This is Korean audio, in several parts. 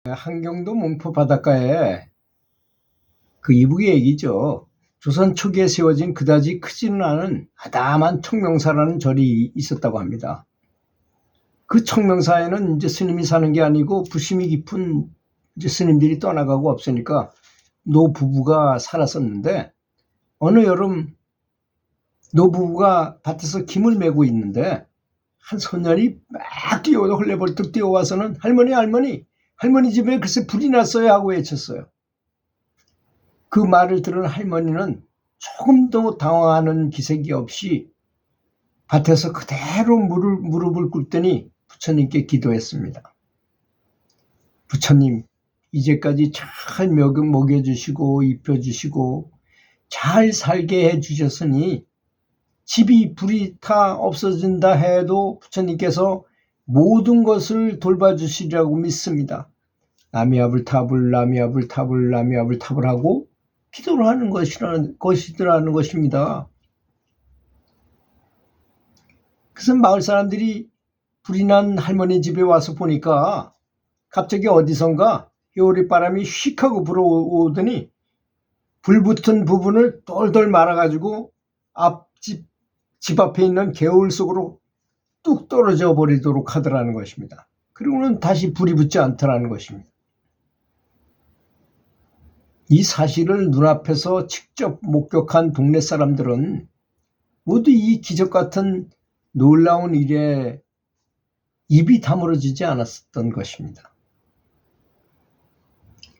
한경도 몽포 바닷가에 그 이북의 얘기죠. 조선 초기에 세워진 그다지 크지는 않은 아담한 청명사라는 절이 있었다고 합니다. 그 청명사에는 이제 스님이 사는 게 아니고 부심이 깊은 이제 스님들이 떠나가고 없으니까 노부부가 살았었는데, 어느 여름 노부부가 밭에서 김을 메고 있는데 한 소년이 막 뛰어오다 헐레벌떡 뛰어와서는 할머니 집에 글쎄 불이 났어요 하고 외쳤어요. 그 말을 들은 할머니는 조금도 당황하는 기색이 없이 밭에서 그대로 무릎을 꿇더니 부처님께 기도했습니다. 부처님, 이제까지 잘 먹여주시고 입혀주시고 잘 살게 해주셨으니 집이 불이 타 없어진다 해도 부처님께서 모든 것을 돌봐주시리라고 믿습니다. 나미아불타불 하고 기도를 하는 것이더라는 것입니다. 그래서 마을 사람들이 불이 난 할머니 집에 와서 보니까 갑자기 어디선가 겨울바람이 휙 하고 불어오더니 불 붙은 부분을 돌돌 말아가지고 집 앞에 있는 개울 속으로 뚝 떨어져 버리도록 하더라는 것입니다. 그리고는 다시 불이 붙지 않더라는 것입니다. 이 사실을 눈앞에서 직접 목격한 동네 사람들은 모두 이 기적 같은 놀라운 일에 입이 다물어지지 않았던 것입니다.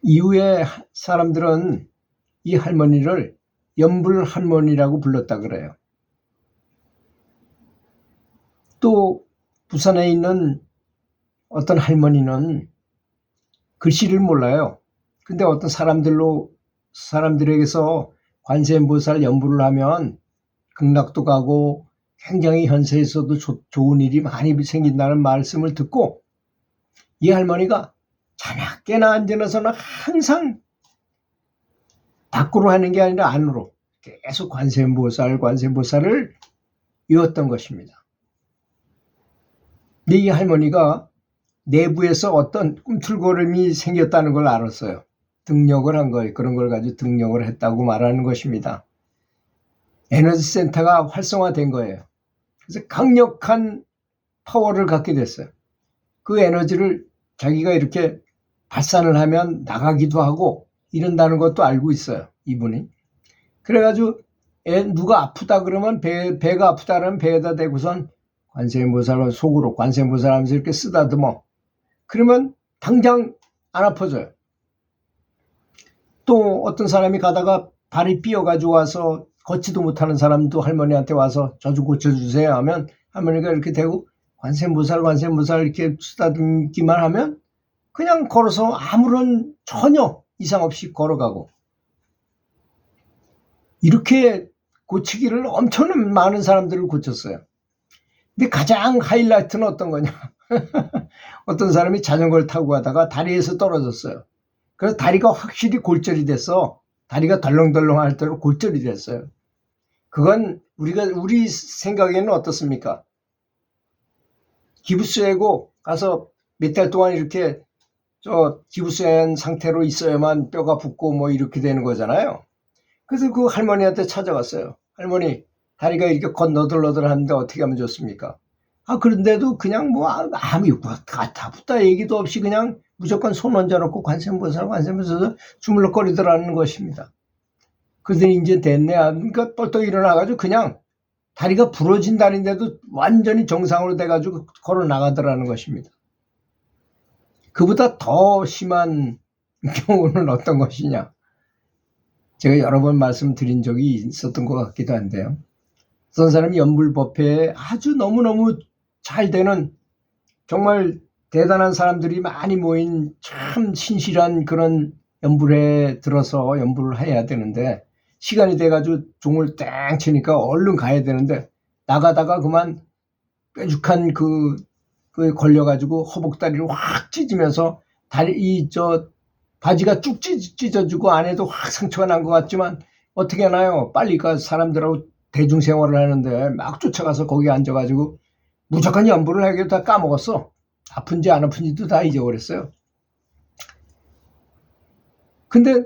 이후에 사람들은 이 할머니를 연불 할머니라고 불렀다 그래요. 또 부산에 있는 어떤 할머니는 글씨를 몰라요. 근데 어떤 사람들에게서 관세음보살 연불을 하면 극락도 가고 굉장히 현세에서도 좋은 일이 많이 생긴다는 말씀을 듣고 이 할머니가 자나깨나 앉아서는 항상 밖으로 하는 게 아니라 안으로 계속 관세음보살을 외웠던 것입니다. 근데 이 할머니가 내부에서 어떤 꿈틀거림이 생겼다는 걸 알았어요. 등력을 한 거예요. 그런 걸 가지고 등력을 했다고 말하는 것입니다. 에너지 센터가 활성화된 거예요. 그래서 강력한 파워를 갖게 됐어요. 그 에너지를 자기가 이렇게 발산을 하면 나가기도 하고 이런다는 것도 알고 있어요, 이분이. 그래가지고 누가 아프다 그러면 배가 아프다 그러면 배에다 대고선 관세음보살을 속으로 관세음보살 하면서 이렇게 쓰다듬어. 그러면 당장 안 아파져요. 또 어떤 사람이 가다가 발이 삐어가지고 와서 걷지도 못하는 사람도 할머니한테 와서 저 좀 고쳐주세요 하면 할머니가 이렇게 대고 관세음보살 이렇게 쓰다듬기만 하면 그냥 걸어서 아무런 전혀 이상 없이 걸어가고, 이렇게 고치기를 엄청난 많은 사람들을 고쳤어요. 근데 가장 하이라이트는 어떤 거냐? 어떤 사람이 자전거를 타고 가다가 다리에서 떨어졌어요. 그래서 다리가 확실히 골절이 돼서 다리가 덜렁덜렁 할 때로 골절이 됐어요. 그건 우리 생각에는 어떻습니까? 기부스하고 가서 몇 달 동안 이렇게 기부스한 상태로 있어야만 뼈가 붙고 뭐 이렇게 되는 거잖아요. 그래서 그 할머니한테 찾아갔어요. 할머니, 다리가 이렇게 건너들너들 하는데 어떻게 하면 좋습니까? 그런데도 그냥 뭐 아무 가타부타 얘기도 없이 그냥 무조건 손 얹어놓고 관세음보살 주물럭거리더라는 것입니다. 그러더니 이제 됐네. 그러니까 뻘떡 일어나가지고 그냥 다리가 부러진 다리인데도 완전히 정상으로 돼가지고 걸어 나가더라는 것입니다. 그보다 더 심한 경우는 어떤 것이냐? 제가 여러 번 말씀드린 적이 있었던 것 같기도 한데요. 어떤 사람이 연불법회에 아주 너무너무 잘 되는 정말 대단한 사람들이 많이 모인 참 신실한 그런 연불에 들어서 연불을 해야 되는데 시간이 돼가지고 종을 땡 치니까 얼른 가야 되는데 나가다가 그만 뾰족한 그 걸려가지고 허벅다리를 확 찢으면서 바지가 쭉 찢어지고 안에도 확 상처가 난 것 같지만 어떻게 하나요? 빨리 사람들하고 대중생활을 하는데 막 쫓아가서 거기 앉아가지고 무조건 연불을 하기로 다 까먹었어. 아픈지 안 아픈지도 다 잊어버렸어요. 근데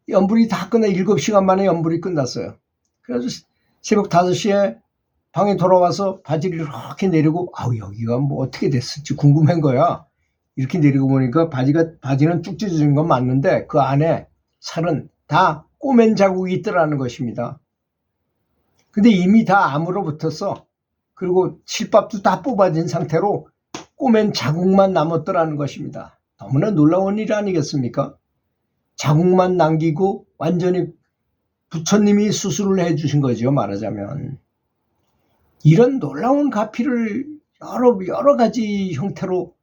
연불이 다 끝나 7시간 만에 연불이 끝났어요. 그래서 새벽 5시에 방에 돌아와서 바지를 이렇게 내리고 여기가 뭐 어떻게 됐을지 궁금한 거야. 이렇게 내리고 보니까 바지는 쭉 찢어진 건 맞는데 그 안에 살은 다 꼬맨 자국이 있더라는 것입니다. 근데 이미 다 암으로 붙었어. 그리고 실밥도 다 뽑아진 상태로 꼬맨 자국만 남았더라는 것입니다. 너무나 놀라운 일 아니겠습니까? 자국만 남기고 완전히 부처님이 수술을 해주신 거죠, 말하자면. 이런 놀라운 가피를 여러 가지 형태로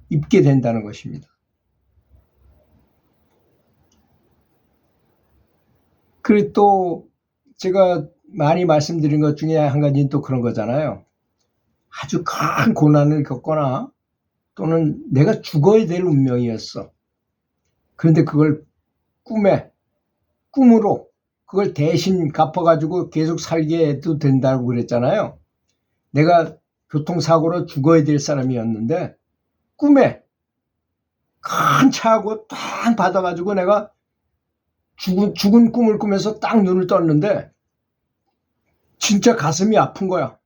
입게 된다는 것입니다. 그리고 또 제가 많이 말씀드린 것 중에 한 가지는 또 그런 거잖아요. 아주 큰 고난을 겪거나 또는 내가 죽어야 될 운명이었어. 그런데 그걸 꿈으로 그걸 대신 갚아가지고 계속 살게 해도 된다고 그랬잖아요. 내가 교통사고로 죽어야 될 사람이었는데 꿈에 큰 차하고 딱 받아가지고 내가 죽은 꿈을 꾸면서 딱 눈을 떴는데 진짜 가슴이 아픈 거야.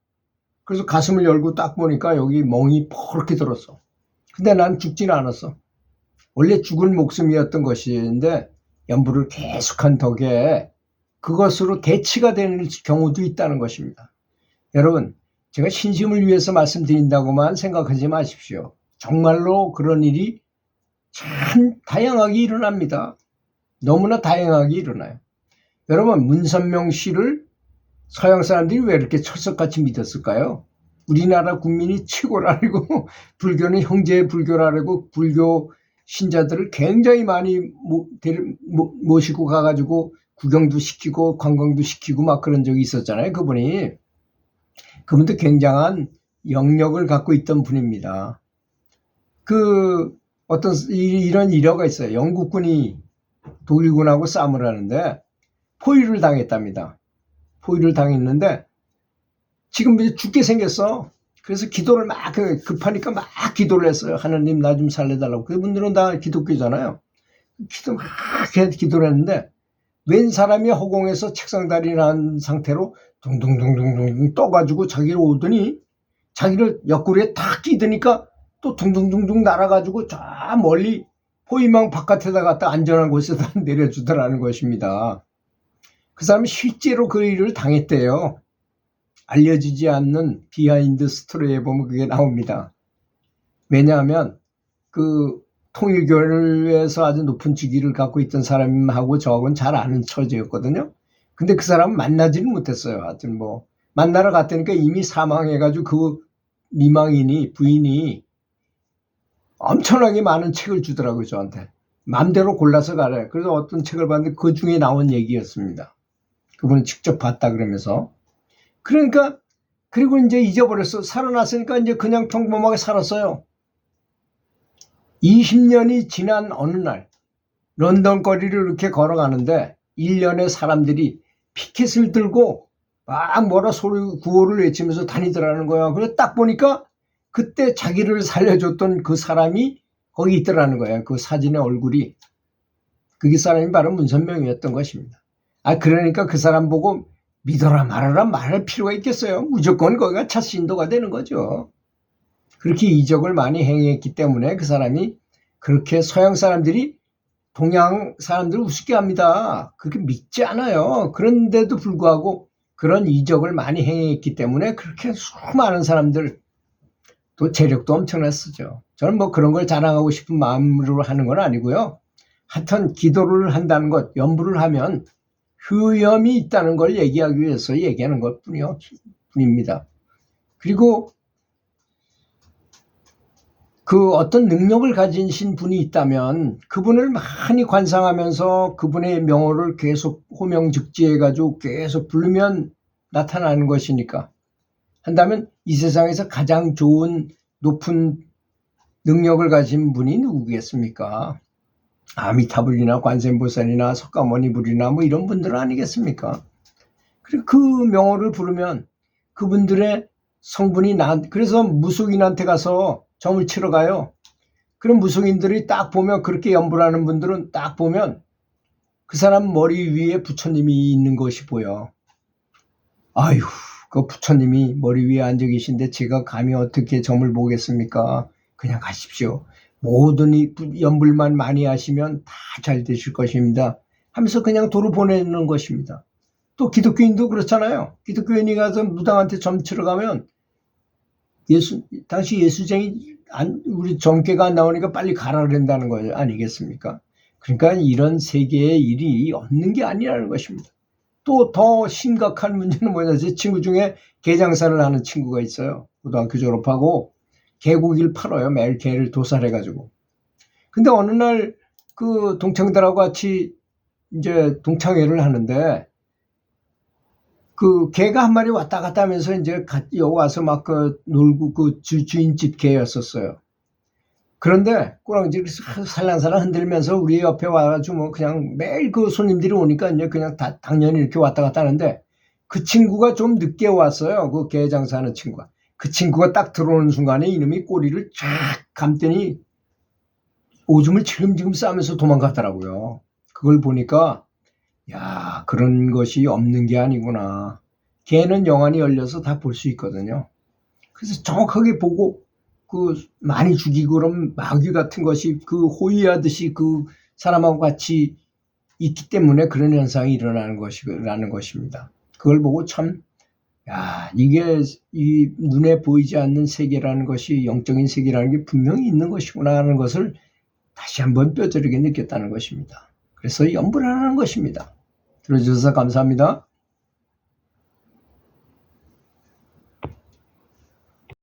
그래서 가슴을 열고 딱 보니까 여기 멍이 퍼렇게 들었어. 근데 난 죽지는 않았어. 원래 죽을 목숨이었던 것인데 연불을 계속한 덕에 그것으로 대치가 되는 경우도 있다는 것입니다. 여러분, 제가 신심을 위해서 말씀드린다고만 생각하지 마십시오. 정말로 그런 일이 참 다양하게 일어납니다. 너무나 다양하게 일어나요. 여러분, 문선명 씨를 서양 사람들이 왜 이렇게 철석같이 믿었을까요? 우리나라 국민이 최고라고 불교는 형제 불교라고 불교 신자들을 굉장히 많이 모시고 가가지고 구경도 시키고 관광도 시키고 막 그런 적이 있었잖아요. 그분도 굉장한 영역을 갖고 있던 분입니다. 이런 일화가 있어요. 영국군이 독일군하고 싸움을 하는데 포위를 당했답니다. 포위를 당했는데 지금 이제 죽게 생겼어. 그래서 기도를 막 급하니까 막 기도를 했어요. 하나님 나 좀 살려달라고. 그분들은 다 기독교잖아요. 기도를 했는데 웬 사람이 허공에서 책상다리를 한 상태로 둥둥둥둥둥 떠가지고 자기를 오더니 자기를 옆구리에 탁 끼드니까 또 둥둥둥둥 날아가지고 저 멀리 포위망 바깥에다 갖다 안전한 곳에다 내려주더라는 것입니다. 그 사람이 실제로 그 일을 당했대요. 알려지지 않는 비하인드 스토리에 보면 그게 나옵니다. 왜냐하면 그 통일교회에서 아주 높은 직위를 갖고 있던 사람하고 저하고는 잘 아는 처지였거든요. 근데 그 사람은 만나지는 못했어요. 하여튼 뭐 만나러 갔다니까 이미 사망해가지고 그 부인이 엄청나게 많은 책을 주더라고요, 저한테. 마음대로 골라서 가래. 그래서 어떤 책을 봤는데 그 중에 나온 얘기였습니다. 그분은 직접 봤다 그러면서. 그러니까 그리고 이제 잊어버렸어. 살아났으니까 이제 그냥 평범하게 살았어요. 20년이 지난 어느 날 런던 거리를 이렇게 걸어가는데 1년의 사람들이 피켓을 들고 막 뭐라 구호를 외치면서 다니더라는 거야. 그래서 딱 보니까 그때 자기를 살려줬던 그 사람이 거기 있더라는 거야. 그 사진의 얼굴이. 그게 사람이 바로 문선명이었던 것입니다. 그러니까 그 사람 보고 믿어라 말아라 말할 필요가 있겠어요. 무조건 거기가 첫 신도가 되는 거죠. 그렇게 이적을 많이 행했기 때문에 그 사람이 그렇게 서양 사람들이 동양 사람들을 우습게 합니다. 그렇게 믿지 않아요. 그런데도 불구하고 그런 이적을 많이 행했기 때문에 그렇게 수많은 사람들 또 재력도 엄청났었죠. 저는 뭐 그런 걸 자랑하고 싶은 마음으로 하는 건 아니고요. 하여튼 기도를 한다는 것, 연부를 하면 효염이 있다는 걸 얘기하기 위해서 얘기하는 것 뿐입니다. 그리고 그 어떤 능력을 가지신 분이 있다면 그분을 많이 관상하면서 그분의 명호를 계속 호명즉지해가지고 계속 부르면 나타나는 것이니까 한다면 이 세상에서 가장 좋은 높은 능력을 가진 분이 누구겠습니까? 아미타불이나 관세음보살이나 석가모니불이나 뭐 이런 분들 아니겠습니까? 그리고 그 명호를 부르면 그분들의 성분이 그래서 무속인한테 가서 점을 치러 가요. 그럼 무속인들이 딱 보면 그렇게 연불하는 분들은 딱 보면 그 사람 머리 위에 부처님이 있는 것이 보여. 아유, 그 부처님이 머리 위에 앉아 계신데 제가 감히 어떻게 점을 보겠습니까? 그냥 가십시오. 모든 연불만 많이 하시면 다 잘 되실 것입니다. 하면서 그냥 도로 보내는 것입니다. 또 기독교인도 그렇잖아요. 기독교인이 가서 무당한테 점 치러 가면 당시 예수쟁이 우리 점괘가 안 나오니까 빨리 가라 그런다는 거 아니겠습니까? 그러니까 이런 세계의 일이 없는 게 아니라는 것입니다. 또 더 심각한 문제는 뭐냐, 제 친구 중에 게장사를 하는 친구가 있어요. 고등학교 졸업하고 개고기를 팔아요. 매일 개를 도살해가지고. 근데 어느 날 그 동창들하고 같이 이제 동창회를 하는데 그 개가 한 마리 왔다 갔다 하면서 이제 여기 와서 막 그 놀고 그 주인집 개였었어요. 그런데 꼬랑지를 살랑살랑 흔들면서 우리 옆에 와가지고 뭐 그냥 매일 그 손님들이 오니까 이제 그냥 당연히 이렇게 왔다 갔다 하는데 그 친구가 좀 늦게 왔어요. 그 개 장사하는 친구가. 그 친구가 딱 들어오는 순간에 이놈이 꼬리를 쫙 감더니 오줌을 지금지금 싸면서 도망가더라고요. 그걸 보니까 야, 그런 것이 없는 게 아니구나. 개는 영안이 열려서 다 볼 수 있거든요. 그래서 정확하게 보고 그 많이 죽이고 그럼 마귀 같은 것이 그 호위하듯이 그 사람하고 같이 있기 때문에 그런 현상이 일어나는 것이라는 것입니다. 그걸 보고 참, 야, 이게 이 눈에 보이지 않는 세계라는 것이 영적인 세계라는 게 분명히 있는 것이구나 하는 것을 다시 한번 뼈저리게 느꼈다는 것입니다. 그래서 염불하는 것입니다. 들어주셔서 감사합니다.